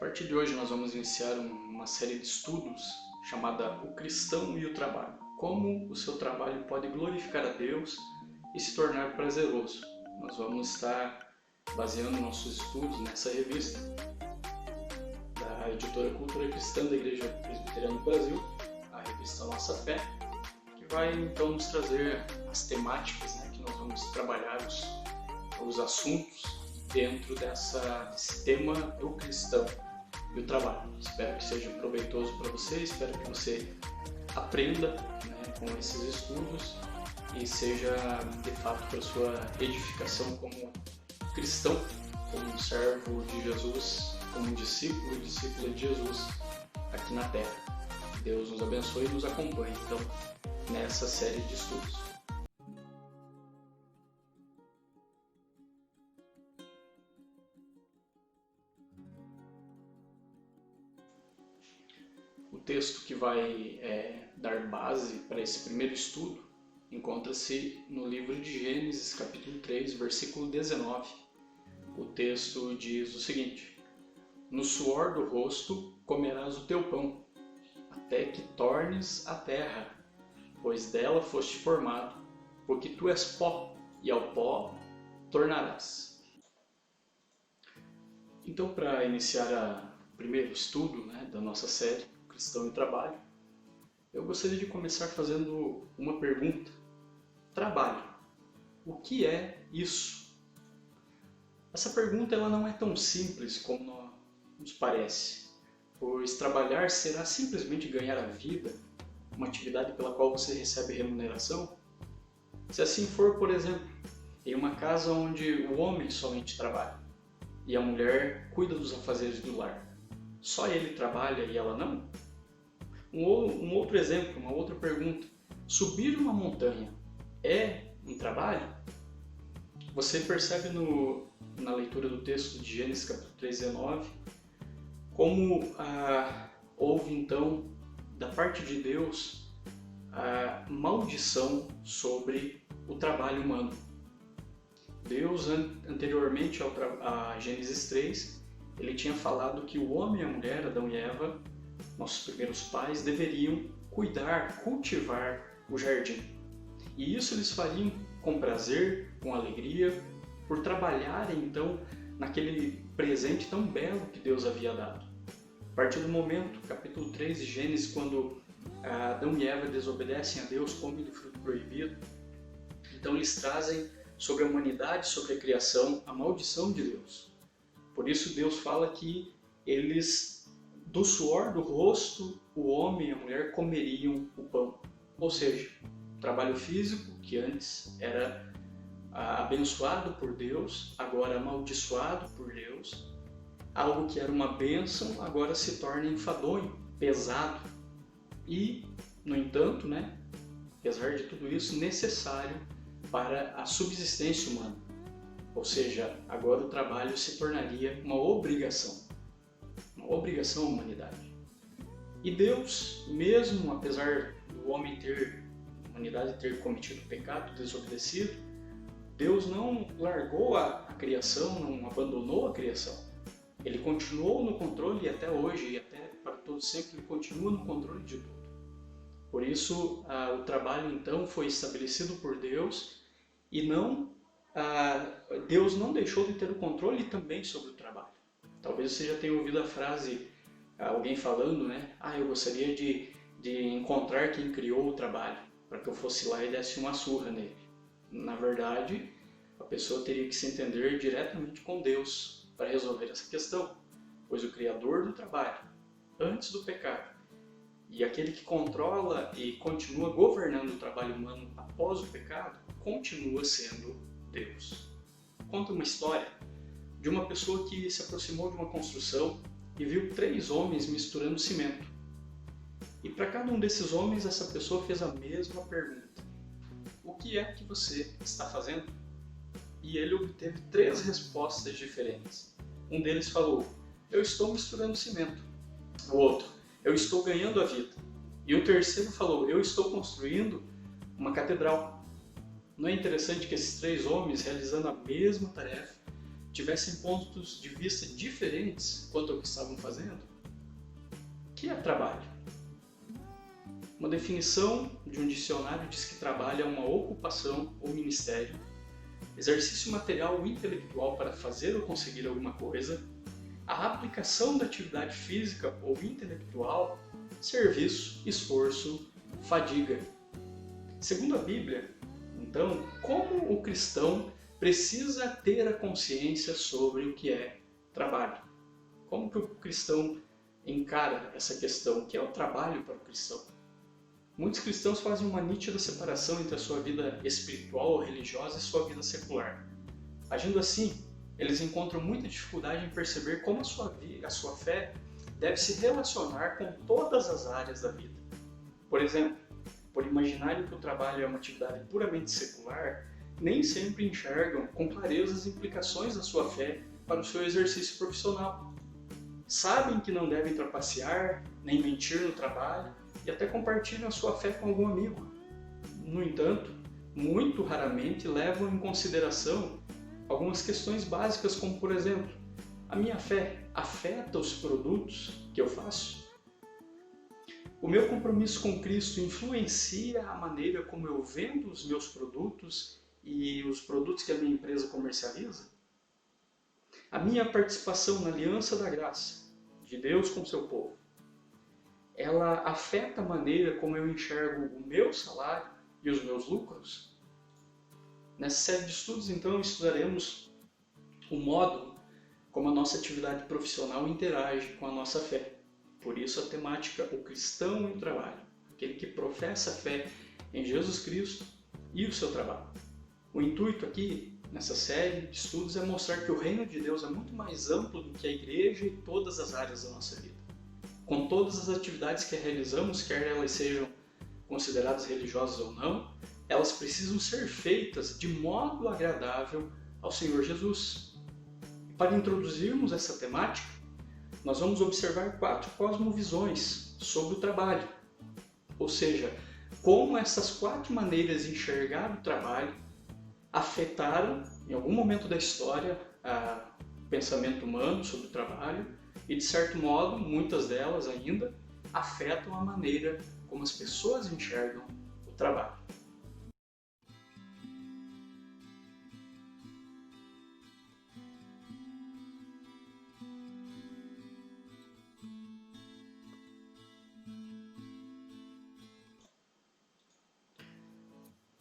partir de hoje nós vamos iniciar uma série de estudos chamada O Cristão e o Trabalho. Como o seu trabalho pode glorificar a Deus e se tornar prazeroso. Nós vamos estar baseando nossos estudos nessa revista da editora Cultura Cristã da Igreja Presbiteriana do Brasil, a revista Nossa Fé, que vai então nos trazer as temáticas, que nós vamos trabalhar os assuntos dentro desse tema do cristão e o trabalho. Espero que seja proveitoso para você, espero que você aprenda com esses estudos e seja de fato para sua edificação como cristão, como um servo de Jesus, como um discípulo de Jesus aqui na Terra. Deus nos abençoe e nos acompanhe então nessa série de estudos. O texto que vai dar base para esse primeiro estudo encontra-se no livro de Gênesis, capítulo 3, versículo 19. O texto diz o seguinte: No suor do rosto comerás o teu pão, até que tornes a terra, pois dela foste formado, porque tu és pó, e ao pó tornarás. Então, para iniciar o primeiro estudo da nossa série, Cristão e Trabalho, eu gostaria de começar fazendo uma pergunta. Trabalho. O que é isso? Essa pergunta ela não é tão simples como nos parece, pois trabalhar será simplesmente ganhar a vida, uma atividade pela qual você recebe remuneração? Se assim for, por exemplo, em uma casa onde o homem somente trabalha e a mulher cuida dos afazeres do lar, só ele trabalha e ela não? Um outro exemplo, uma outra pergunta. Subir uma montanha é um trabalho? Você percebe na leitura do texto de Gênesis capítulo 3, 19, como houve então, da parte de Deus, a maldição sobre o trabalho humano. Deus, anteriormente a Gênesis 3, ele tinha falado que o homem e a mulher, Adão e Eva, nossos primeiros pais, deveriam cuidar, cultivar o jardim. E isso eles fariam com prazer, com alegria, por trabalharem então naquele presente tão belo que Deus havia dado. A partir do momento, capítulo 3 de Gênesis, quando Adão e Eva desobedecem a Deus, comem do fruto proibido, então eles trazem sobre a humanidade, sobre a criação, a maldição de Deus. Por isso Deus fala que eles, do suor do rosto, o homem e a mulher comeriam o pão. Ou seja, trabalho físico, que antes era abençoado por Deus, agora amaldiçoado por Deus. Algo que era uma bênção, agora se torna enfadonho, pesado. E, no entanto, apesar de tudo isso, necessário para a subsistência humana. Ou seja, agora o trabalho se tornaria uma obrigação à humanidade. E Deus, mesmo apesar do homem a humanidade ter cometido pecado, desobedecido, Deus não largou a criação, não abandonou a criação. Ele continuou no controle e até hoje, e até para todo sempre, ele continua no controle de tudo. Por isso, o trabalho então foi estabelecido por Deus e Deus não deixou de ter o controle também sobre o trabalho. Talvez você já tenha ouvido a frase, alguém falando, eu gostaria de encontrar quem criou o trabalho, para que eu fosse lá e desse uma surra nele. Na verdade, a pessoa teria que se entender diretamente com Deus para resolver essa questão, pois o Criador do trabalho, antes do pecado, e aquele que controla e continua governando o trabalho humano após o pecado, continua sendo Deus. Conta uma história de uma pessoa que se aproximou de uma construção e viu 3 homens misturando cimento. E para cada um desses homens, essa pessoa fez a mesma pergunta: o que é que você está fazendo? E ele obteve 3 respostas diferentes. Um deles falou: eu estou misturando cimento. O outro: eu estou ganhando a vida. E o terceiro falou: eu estou construindo uma catedral. Não é interessante que esses 3 homens, realizando a mesma tarefa, tivessem pontos de vista diferentes quanto ao que estavam fazendo? O que é trabalho? Uma definição de um dicionário diz que trabalho é uma ocupação ou ministério, exercício material ou intelectual para fazer ou conseguir alguma coisa, a aplicação da atividade física ou intelectual, serviço, esforço, fadiga. Segundo a Bíblia, então, como o cristão precisa ter a consciência sobre o que é trabalho? Como que o cristão encara essa questão? O que é o trabalho para o cristão? Muitos cristãos fazem uma nítida separação entre a sua vida espiritual ou religiosa e sua vida secular. Agindo assim, eles encontram muita dificuldade em perceber como a sua fé deve se relacionar com todas as áreas da vida. Por exemplo, por imaginarem que o trabalho é uma atividade puramente secular, nem sempre enxergam com clareza as implicações da sua fé para o seu exercício profissional. Sabem que não devem trapacear, nem mentir no trabalho, e até compartilham a sua fé com algum amigo. No entanto, muito raramente levam em consideração algumas questões básicas, como por exemplo, a minha fé afeta os produtos que eu faço? O meu compromisso com Cristo influencia a maneira como eu vendo os meus produtos e os produtos que a minha empresa comercializa? A minha participação na aliança da graça de Deus com seu povo, ela afeta a maneira como eu enxergo o meu salário e os meus lucros? Nessa série de estudos, então, estudaremos o modo como a nossa atividade profissional interage com a nossa fé. Por isso a temática O Cristão e o Trabalho, aquele que professa a fé em Jesus Cristo e o seu trabalho. O intuito aqui, nessa série de estudos, é mostrar que o reino de Deus é muito mais amplo do que a igreja e todas as áreas da nossa vida. Com todas as atividades que realizamos, quer elas sejam consideradas religiosas ou não, elas precisam ser feitas de modo agradável ao Senhor Jesus. E para introduzirmos essa temática, nós vamos observar 4 cosmovisões sobre o trabalho. Ou seja, como essas 4 maneiras de enxergar o trabalho afetaram, em algum momento da história, o pensamento humano sobre o trabalho e, de certo modo, muitas delas ainda afetam a maneira como as pessoas enxergam o trabalho.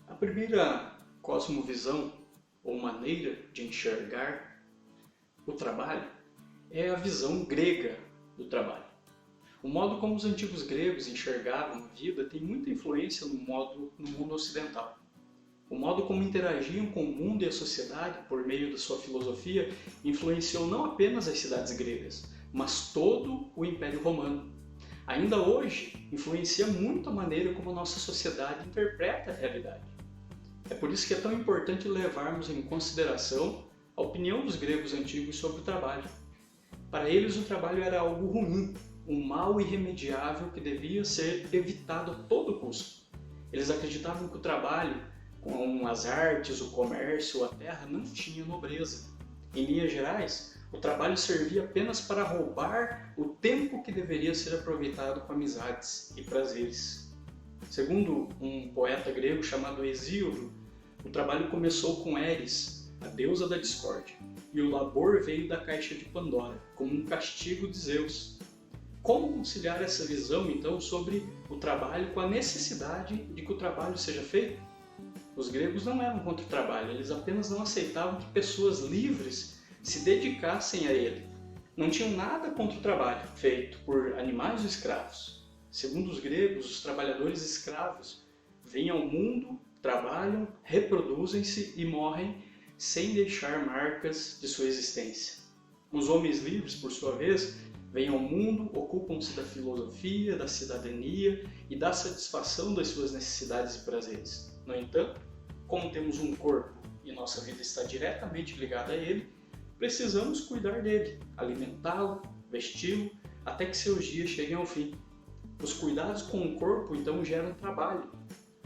A primeira cosmovisão ou maneira de enxergar o trabalho é a visão grega do trabalho. O modo como os antigos gregos enxergavam a vida tem muita influência no mundo ocidental. O modo como interagiam com o mundo e a sociedade por meio da sua filosofia influenciou não apenas as cidades gregas, mas todo o Império Romano. Ainda hoje, influencia muito a maneira como a nossa sociedade interpreta a realidade. É por isso que é tão importante levarmos em consideração a opinião dos gregos antigos sobre o trabalho. Para eles, o trabalho era algo ruim, um mal irremediável que devia ser evitado a todo custo. Eles acreditavam que o trabalho, com as artes, o comércio, a terra, não tinha nobreza. Em linhas gerais, o trabalho servia apenas para roubar o tempo que deveria ser aproveitado com amizades e prazeres. Segundo um poeta grego chamado Hesíodo, o trabalho começou com Eris, a deusa da discórdia, e o labor veio da caixa de Pandora, como um castigo de Zeus. Como conciliar essa visão, então, sobre o trabalho com a necessidade de que o trabalho seja feito? Os gregos não eram contra o trabalho, eles apenas não aceitavam que pessoas livres se dedicassem a ele. Não tinham nada contra o trabalho feito por animais ou escravos. Segundo os gregos, os trabalhadores escravos vêm ao mundo, trabalham, reproduzem-se e morrem sem deixar marcas de sua existência. Os homens livres, por sua vez, vêm ao mundo, ocupam-se da filosofia, da cidadania e da satisfação das suas necessidades e prazeres. No entanto, como temos um corpo e nossa vida está diretamente ligada a ele, precisamos cuidar dele, alimentá-lo, vesti-lo, até que seus dias cheguem ao fim. Os cuidados com o corpo, então, geram trabalho.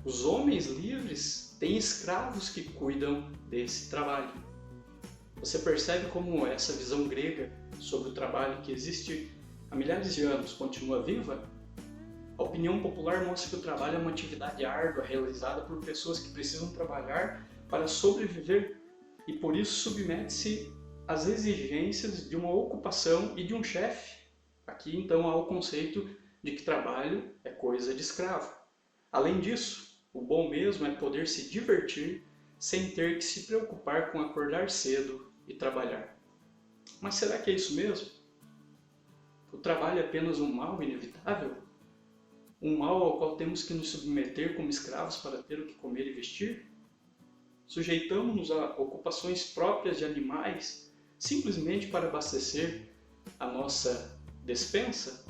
Os homens livres têm escravos que cuidam desse trabalho. Você percebe como essa visão grega sobre o trabalho que existe há milhares de anos continua viva? A opinião popular mostra que o trabalho é uma atividade árdua realizada por pessoas que precisam trabalhar para sobreviver e por isso submete-se às exigências de uma ocupação e de um chefe. Aqui então há o conceito de que trabalho é coisa de escravo. Além disso, o bom mesmo é poder se divertir sem ter que se preocupar com acordar cedo e trabalhar. Mas será que é isso mesmo? O trabalho é apenas um mal inevitável? Um mal ao qual temos que nos submeter como escravos para ter o que comer e vestir? Sujeitamos-nos a ocupações próprias de animais simplesmente para abastecer a nossa despensa?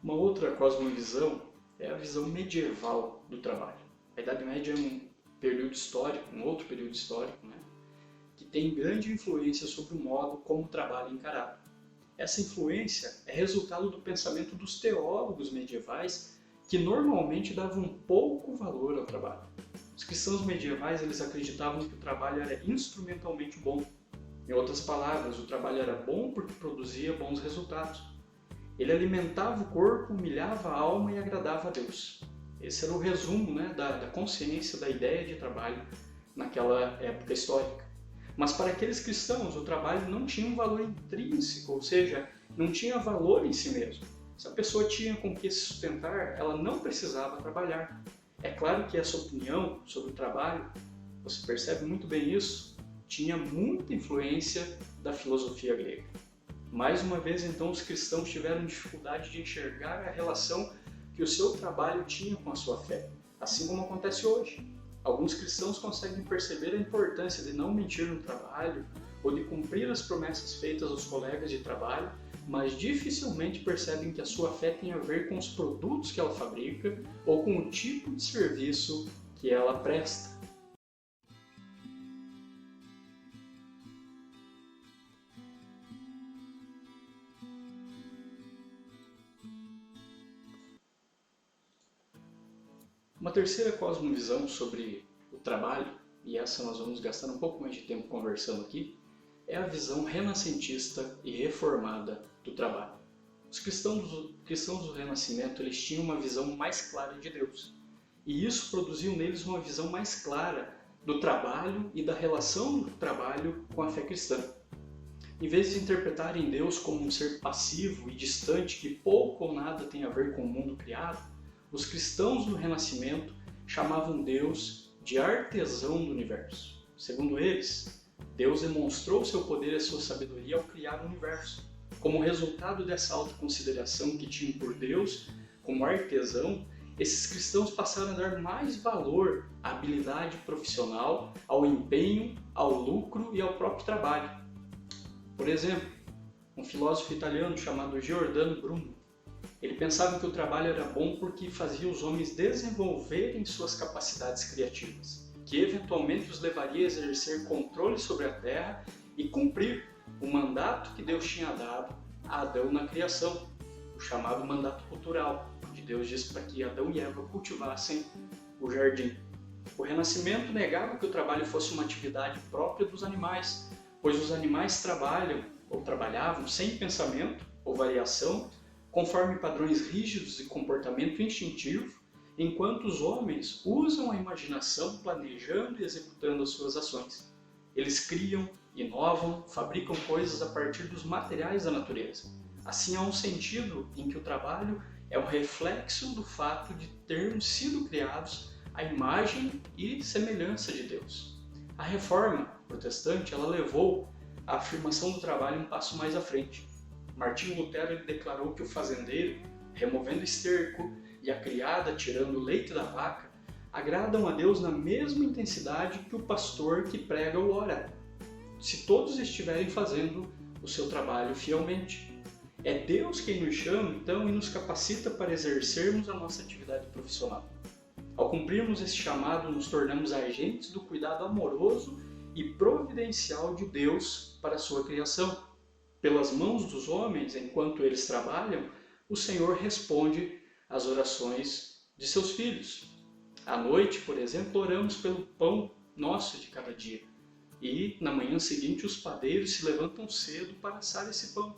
Uma outra cosmovisão é a visão medieval do trabalho. A Idade Média é um período histórico, um outro período histórico, né, que tem grande influência sobre o modo como o trabalho é encarado. Essa influência é resultado do pensamento dos teólogos medievais que normalmente davam pouco valor ao trabalho. Os cristãos medievais eles acreditavam que o trabalho era instrumentalmente bom. Em outras palavras, o trabalho era bom porque produzia bons resultados. Ele alimentava o corpo, humilhava a alma e agradava a Deus. Esse era o resumo, né, da consciência, da ideia de trabalho naquela época histórica. Mas para aqueles cristãos, o trabalho não tinha um valor intrínseco, ou seja, não tinha valor em si mesmo. Se a pessoa tinha com que se sustentar, ela não precisava trabalhar. É claro que essa opinião sobre o trabalho, você percebe muito bem isso, tinha muita influência da filosofia grega. Mais uma vez, então, os cristãos tiveram dificuldade de enxergar a relação que o seu trabalho tinha com a sua fé, assim como acontece hoje. Alguns cristãos conseguem perceber a importância de não mentir no trabalho ou de cumprir as promessas feitas aos colegas de trabalho, mas dificilmente percebem que a sua fé tem a ver com os produtos que ela fabrica ou com o tipo de serviço que ela presta. Uma terceira cosmovisão sobre o trabalho, e essa nós vamos gastar um pouco mais de tempo conversando aqui, é a visão renascentista e reformada do trabalho. Os cristãos do Renascimento eles tinham uma visão mais clara de Deus, e isso produziu neles uma visão mais clara do trabalho e da relação do trabalho com a fé cristã. Em vez de interpretarem Deus como um ser passivo e distante que pouco ou nada tem a ver com o mundo criado, os cristãos do Renascimento chamavam Deus de artesão do universo. Segundo eles, Deus demonstrou seu poder e sua sabedoria ao criar o universo. Como resultado dessa autoconsideração que tinham por Deus como artesão, esses cristãos passaram a dar mais valor à habilidade profissional, ao empenho, ao lucro e ao próprio trabalho. Por exemplo, um filósofo italiano chamado Giordano Bruno, ele pensava que o trabalho era bom porque fazia os homens desenvolverem suas capacidades criativas, que eventualmente os levaria a exercer controle sobre a terra e cumprir o mandato que Deus tinha dado a Adão na criação, o chamado mandato cultural, onde Deus disse para que Adão e Eva cultivassem o jardim. O Renascimento negava que o trabalho fosse uma atividade própria dos animais, pois os animais trabalham ou trabalhavam sem pensamento ou variação, conforme padrões rígidos de comportamento instintivo, enquanto os homens usam a imaginação planejando e executando as suas ações. Eles criam, inovam, fabricam coisas a partir dos materiais da natureza. Assim, há um sentido em que o trabalho é o reflexo do fato de termos sido criados à imagem e semelhança de Deus. A Reforma protestante ela levou a afirmação do trabalho um passo mais à frente. Martinho Lutero ele declarou que o fazendeiro, removendo o esterco, e a criada, tirando o leite da vaca, agradam a Deus na mesma intensidade que o pastor que prega ou ora, se todos estiverem fazendo o seu trabalho fielmente. É Deus quem nos chama, então, e nos capacita para exercermos a nossa atividade profissional. Ao cumprirmos esse chamado, nos tornamos agentes do cuidado amoroso e providencial de Deus para a sua criação. pelas mãos dos homens, enquanto eles trabalham, o Senhor responde às orações de seus filhos. À noite, por exemplo, oramos pelo pão nosso de cada dia. E na manhã seguinte os padeiros se levantam cedo para assar esse pão.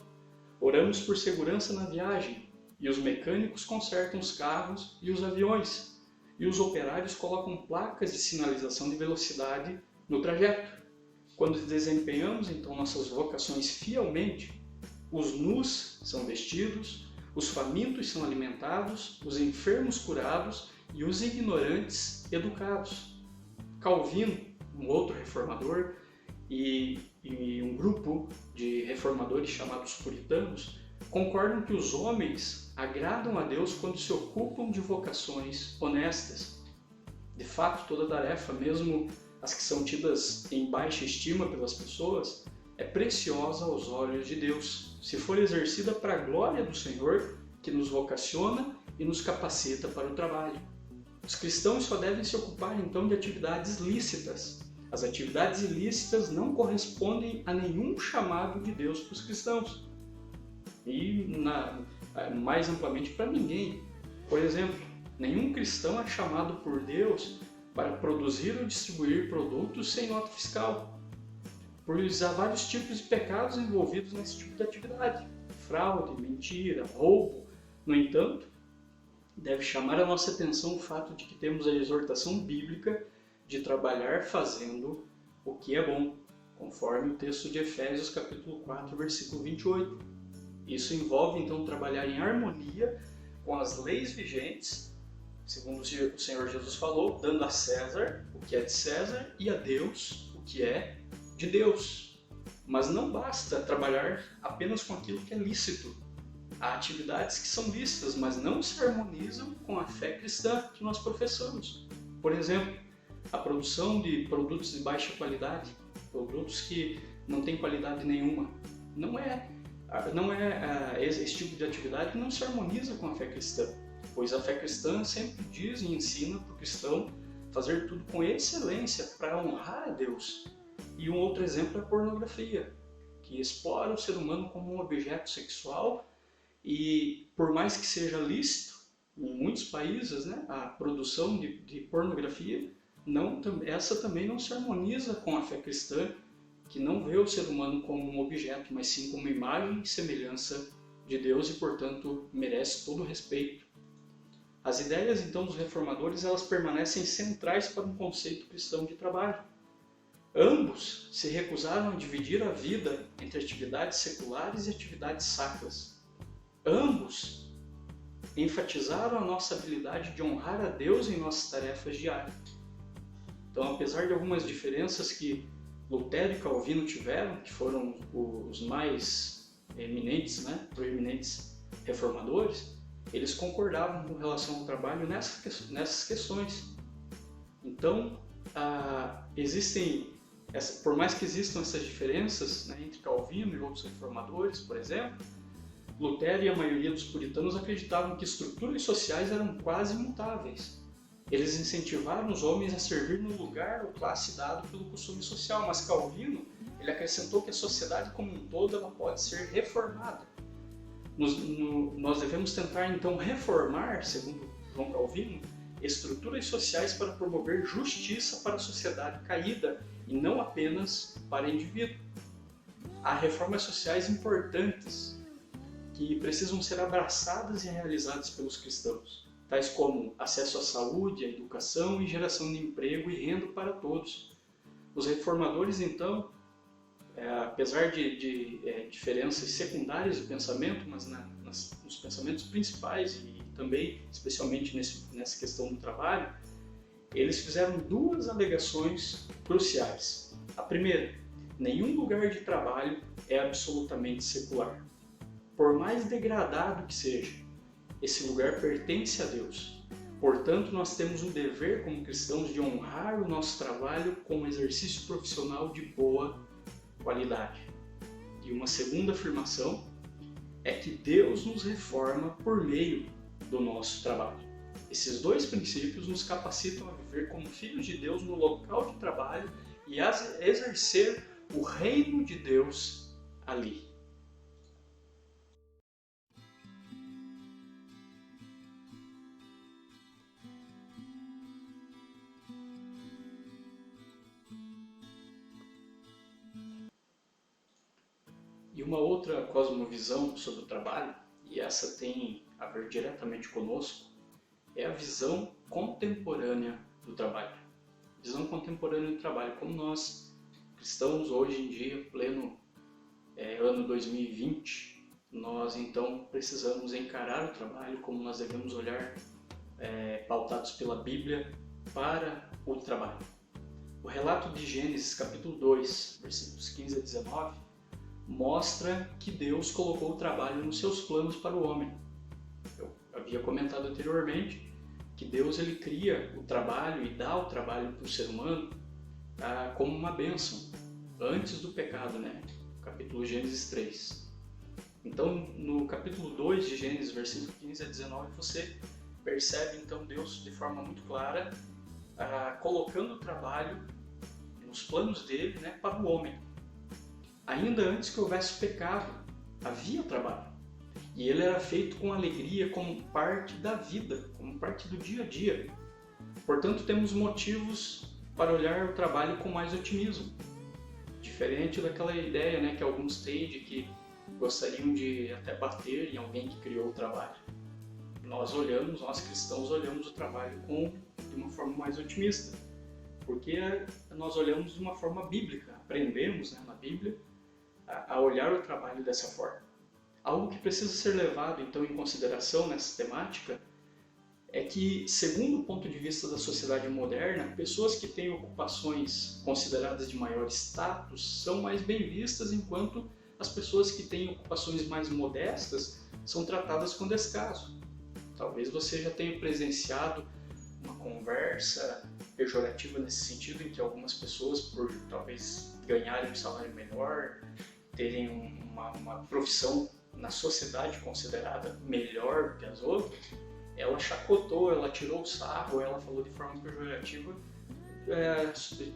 Oramos por segurança na viagem, e os mecânicos consertam os carros e os aviões, e os operários colocam placas de sinalização de velocidade no trajeto. Quando desempenhamos então nossas vocações fielmente, os nus são vestidos, os famintos são alimentados, os enfermos curados e os ignorantes educados. Calvino, um outro reformador, e um grupo de reformadores chamados puritanos concordam que os homens agradam a Deus quando se ocupam de vocações honestas. De fato, toda tarefa, mesmo as que são tidas em baixa estima pelas pessoas, é preciosa aos olhos de Deus, se for exercida para a glória do Senhor, que nos vocaciona e nos capacita para o trabalho. Os cristãos só devem se ocupar então de atividades lícitas. As atividades ilícitas não correspondem a nenhum chamado de Deus para os cristãos. E mais amplamente para ninguém. Por exemplo, nenhum cristão é chamado por Deus para produzir ou distribuir produtos sem nota fiscal, pois há vários tipos de pecados envolvidos nesse tipo de atividade: fraude, mentira, roubo. No entanto, deve chamar a nossa atenção o fato de que temos a exortação bíblica de trabalhar fazendo o que é bom, conforme o texto de Efésios capítulo 4, versículo 28. Isso envolve então trabalhar em harmonia com as leis vigentes, segundo o Senhor Jesus falou, dando a César o que é de César e a Deus o que é de Deus. Mas não basta trabalhar apenas com aquilo que é lícito. Há atividades que são lícitas, mas não se harmonizam com a fé cristã que nós professamos. Por exemplo, a produção de produtos de baixa qualidade, produtos que não têm qualidade nenhuma, não é esse tipo de atividade que não se harmoniza com a fé cristã, pois a fé cristã sempre diz e ensina para o cristão fazer tudo com excelência para honrar a Deus. E um outro exemplo é a pornografia, que explora o ser humano como um objeto sexual, e por mais que seja lícito em muitos países, a produção de pornografia, essa também não se harmoniza com a fé cristã, que não vê o ser humano como um objeto, mas sim como imagem e semelhança de Deus e, portanto, merece todo o respeito. As ideias, então, dos reformadores, elas permanecem centrais para um conceito cristão de trabalho. Ambos se recusaram a dividir a vida entre atividades seculares e atividades sacras. Ambos enfatizaram a nossa habilidade de honrar a Deus em nossas tarefas diárias. Então, apesar de algumas diferenças que Lutero e Calvino tiveram, que foram os mais proeminentes reformadores, eles concordavam com relação ao trabalho nessas questões. Então, por mais que existam essas diferenças entre Calvino e outros reformadores, por exemplo, Lutero e a maioria dos puritanos acreditavam que estruturas sociais eram quase imutáveis. Eles incentivaram os homens a servir no lugar ou classe dado pelo costume social, mas Calvino ele acrescentou que a sociedade como um todo ela pode ser reformada. Nós devemos tentar então reformar, segundo João Calvino, estruturas sociais para promover justiça para a sociedade caída e não apenas para o indivíduo. Há reformas sociais importantes que precisam ser abraçadas e realizadas pelos cristãos, tais como acesso à saúde, à educação e geração de emprego e renda para todos. Os reformadores, então, apesar de diferenças secundárias de pensamento, mas nos pensamentos principais e também, especialmente nessa questão do trabalho, eles fizeram duas alegações cruciais. A primeira, nenhum lugar de trabalho é absolutamente secular. Por mais degradado que seja, esse lugar pertence a Deus. Portanto, nós temos um dever como cristãos de honrar o nosso trabalho com um exercício profissional de boa qualidade. E uma segunda afirmação é que Deus nos reforma por meio do nosso trabalho. Esses dois princípios nos capacitam a viver como filhos de Deus no local de trabalho e a exercer o reino de Deus ali. E uma outra cosmovisão sobre o trabalho, e essa tem a ver diretamente conosco, é a visão contemporânea do trabalho. Visão contemporânea do trabalho, como nós cristãos hoje em dia, pleno ano 2020, nós então precisamos encarar o trabalho como nós devemos olhar, pautados pela Bíblia, para o trabalho. O relato de Gênesis capítulo 2, versículos 15 a 19, mostra que Deus colocou o trabalho nos seus planos para o homem. Eu havia comentado anteriormente que Deus ele cria o trabalho e dá o trabalho para o ser humano como uma bênção, antes do pecado, né? Capítulo Gênesis 3. Então, no capítulo 2 de Gênesis, versículo 15 a 19, você percebe então Deus de forma muito clara colocando o trabalho nos planos dele, né, para o homem. Ainda antes que houvesse pecado, havia trabalho. E ele era feito com alegria, como parte da vida, como parte do dia a dia. Portanto, temos motivos para olhar o trabalho com mais otimismo. Diferente daquela ideia, né, que alguns têm de que gostariam de até bater em alguém que criou o trabalho. Nós cristãos olhamos o trabalho de uma forma mais otimista, porque nós olhamos de uma forma bíblica, aprendemos, né, na Bíblia a olhar o trabalho dessa forma. Algo que precisa ser levado então em consideração nessa temática é que, segundo o ponto de vista da sociedade moderna, pessoas que têm ocupações consideradas de maior status são mais bem vistas, enquanto as pessoas que têm ocupações mais modestas são tratadas com descaso. Talvez você já tenha presenciado uma conversa pejorativa nesse sentido, em que algumas pessoas, por talvez ganharem um salário menor, terem uma profissão na sociedade considerada melhor que as outras, ela chacotou, ela tirou o sarro, ela falou de forma pejorativa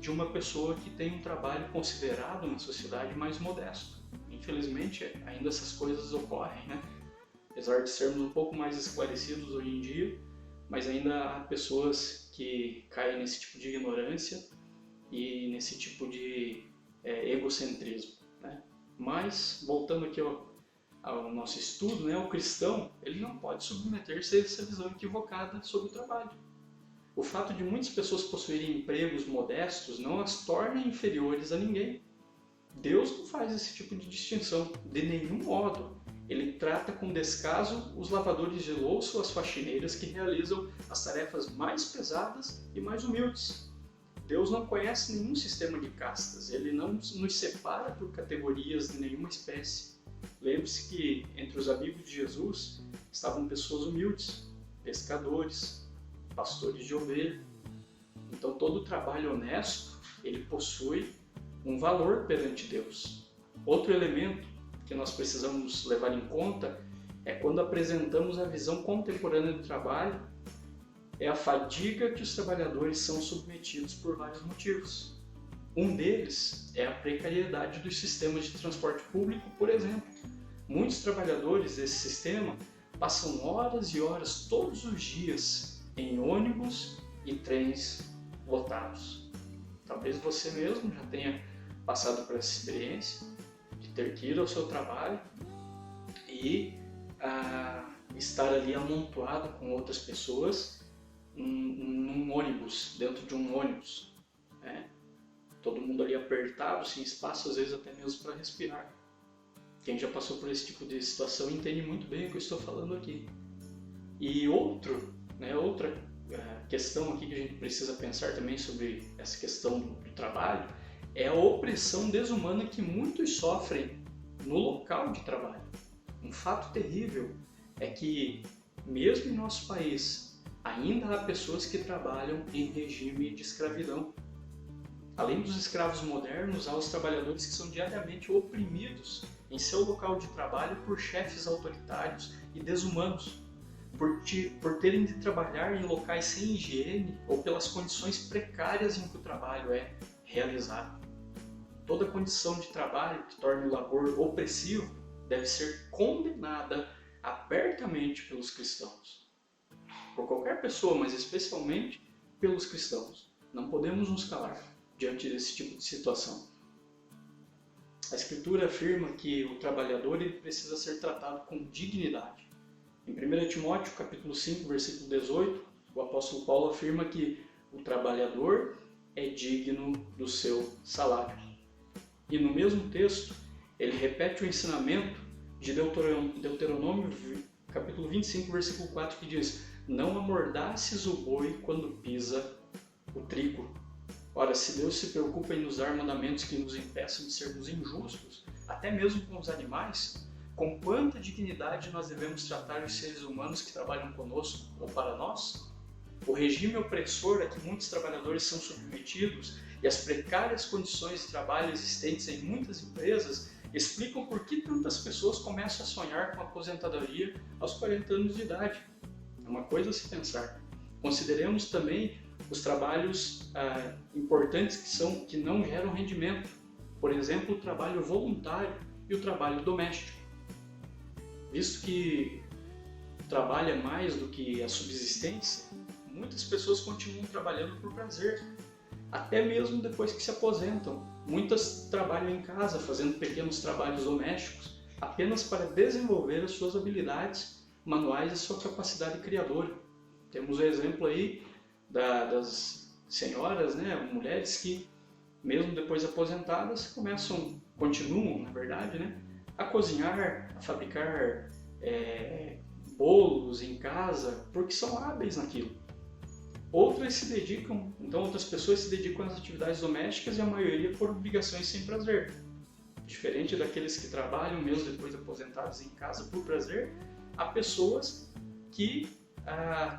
de uma pessoa que tem um trabalho considerado na sociedade mais modesto. Infelizmente, ainda essas coisas ocorrem, né? Apesar de sermos um pouco mais esclarecidos hoje em dia, mas ainda há pessoas que caem nesse tipo de ignorância e nesse tipo de egocentrismo, né? Mas, voltando aqui ao nosso estudo, né, o cristão ele não pode submeter-se a essa visão equivocada sobre o trabalho. O fato de muitas pessoas possuírem empregos modestos não as torna inferiores a ninguém. Deus não faz esse tipo de distinção, de nenhum modo. Ele trata com descaso os lavadores de louça ou as faxineiras que realizam as tarefas mais pesadas e mais humildes. Deus não conhece nenhum sistema de castas, ele não nos separa por categorias de nenhuma espécie. Lembre-se que entre os amigos de Jesus estavam pessoas humildes, pescadores, pastores de ovelha. Então todo trabalho honesto, ele possui um valor perante Deus. Outro elemento que nós precisamos levar em conta é quando apresentamos a visão contemporânea do trabalho, é a fadiga que os trabalhadores são submetidos por vários motivos. Um deles é a precariedade dos sistemas de transporte público, por exemplo. Muitos trabalhadores desse sistema passam horas e horas todos os dias em ônibus e trens lotados. Talvez você mesmo já tenha passado por essa experiência de ter que ir ao seu trabalho e estar ali amontoado com outras pessoas num ônibus, dentro de um ônibus, né? Todo mundo ali apertado, sem espaço, às vezes até mesmo para respirar. Quem já passou por esse tipo de situação entende muito bem o que eu estou falando aqui. E outra questão aqui que a gente precisa pensar também sobre essa questão do trabalho é a opressão desumana que muitos sofrem no local de trabalho. Um fato terrível é que, mesmo em nosso país, ainda há pessoas que trabalham em regime de escravidão. Além dos escravos modernos, há os trabalhadores que são diariamente oprimidos em seu local de trabalho por chefes autoritários e desumanos, por terem de trabalhar em locais sem higiene ou pelas condições precárias em que o trabalho é realizado. Toda condição de trabalho que torne o labor opressivo deve ser condenada abertamente pelos cristãos. Por qualquer pessoa, mas especialmente pelos cristãos. Não podemos nos calar diante desse tipo de situação. A Escritura afirma que o trabalhador ele precisa ser tratado com dignidade. Em 1 Timóteo, capítulo 5, versículo 18, o apóstolo Paulo afirma que o trabalhador é digno do seu salário. E no mesmo texto, ele repete o ensinamento de Deuteronômio, capítulo 25, versículo 4, que diz: não amordaces o boi quando pisa o trigo. Ora, se Deus se preocupa em nos dar mandamentos que nos impeçam de sermos injustos, até mesmo com os animais, com quanta dignidade nós devemos tratar os seres humanos que trabalham conosco ou para nós? O regime opressor a que muitos trabalhadores são submetidos e as precárias condições de trabalho existentes em muitas empresas explicam por que tantas pessoas começam a sonhar com a aposentadoria aos 40 anos de idade. É uma coisa a se pensar. Consideremos também os trabalhos importantes que não geram rendimento. Por exemplo, o trabalho voluntário e o trabalho doméstico. Visto que trabalha mais do que a subsistência, muitas pessoas continuam trabalhando por prazer, até mesmo depois que se aposentam. Muitas trabalham em casa, fazendo pequenos trabalhos domésticos, apenas para desenvolver as suas habilidades manuais e sua capacidade criadora. Temos o exemplo aí das senhoras, né, mulheres que, mesmo depois aposentadas, continuam, na verdade, né, a cozinhar, a fabricar bolos em casa, porque são hábeis naquilo. Outras pessoas se dedicam às atividades domésticas e a maioria por obrigações sem prazer. Diferente daqueles que trabalham mesmo depois aposentados em casa por prazer, há pessoas que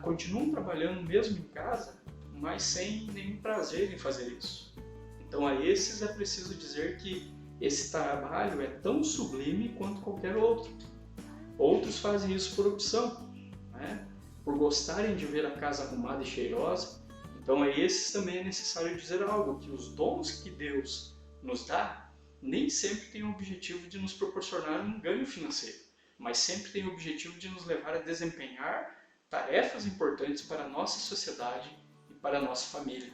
continuam trabalhando mesmo em casa, mas sem nenhum prazer em fazer isso. Então a esses é preciso dizer que esse trabalho é tão sublime quanto qualquer outro. Outros fazem isso por opção, né? Por gostarem de ver a casa arrumada e cheirosa. Então a esses também é necessário dizer algo, que os dons que Deus nos dá nem sempre têm o objetivo de nos proporcionar um ganho financeiro, mas sempre têm o objetivo de nos levar a desempenhar tarefas importantes para a nossa sociedade e para a nossa família.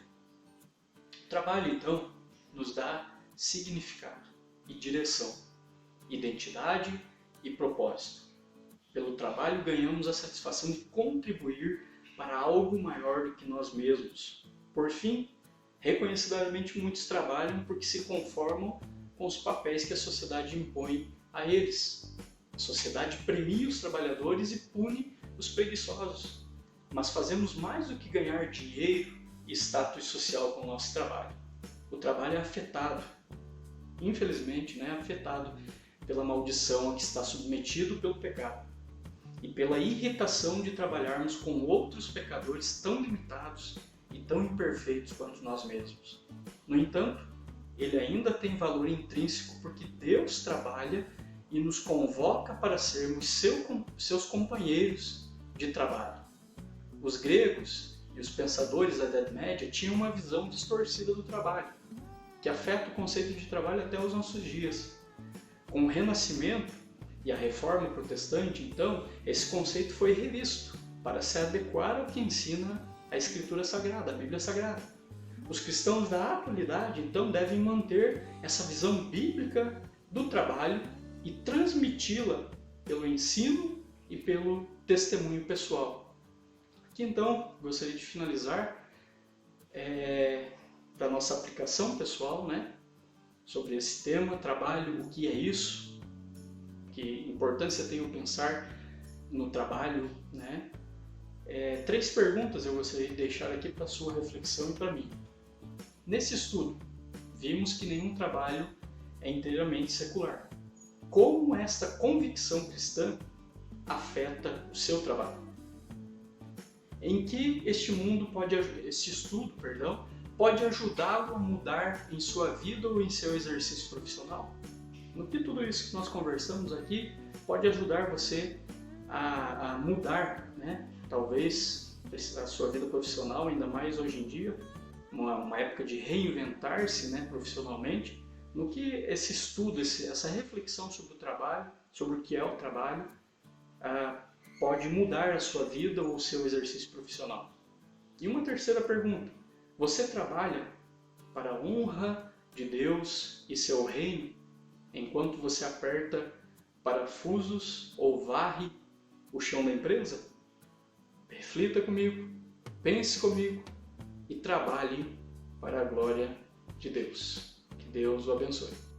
O trabalho, então, nos dá significado e direção, identidade e propósito. Pelo trabalho ganhamos a satisfação de contribuir para algo maior do que nós mesmos. Por fim, reconhecidamente muitos trabalham porque se conformam com os papéis que a sociedade impõe a eles. A sociedade premia os trabalhadores e pune os preguiçosos. Mas fazemos mais do que ganhar dinheiro e status social com o nosso trabalho. O trabalho é afetado, infelizmente, afetado pela maldição a que está submetido pelo pecado e pela irritação de trabalharmos com outros pecadores tão limitados e tão imperfeitos quanto nós mesmos. No entanto, ele ainda tem valor intrínseco porque Deus trabalha e nos convoca para sermos seus companheiros de trabalho. Os gregos e os pensadores da Idade Média tinham uma visão distorcida do trabalho, que afeta o conceito de trabalho até os nossos dias. Com o Renascimento e a Reforma Protestante, então, esse conceito foi revisto para se adequar ao que ensina a Escritura Sagrada, a Bíblia Sagrada. Os cristãos da atualidade, então, devem manter essa visão bíblica do trabalho e transmiti-la pelo ensino e pelo testemunho pessoal. Aqui, então, gostaria de finalizar da nossa aplicação pessoal, sobre esse tema, trabalho, o que é isso, que importância tem eu pensar no trabalho, 3 perguntas eu gostaria de deixar aqui para a sua reflexão e para mim. Nesse estudo, vimos que nenhum trabalho é inteiramente secular. Como esta convicção cristã afeta o seu trabalho? Em que este estudo pode ajudá-lo a mudar em sua vida ou em seu exercício profissional? No que tudo isso que nós conversamos aqui pode ajudar você a mudar, talvez a sua vida profissional, ainda mais hoje em dia, uma época de reinventar-se, profissionalmente, no que esse estudo, essa reflexão sobre o trabalho, sobre o que é o trabalho, pode mudar a sua vida ou o seu exercício profissional. E uma terceira pergunta: você trabalha para a honra de Deus e seu reino? enquanto você aperta parafusos ou varre o chão da empresa? Reflita comigo, pense comigo e trabalhe para a glória de Deus. Que Deus o abençoe.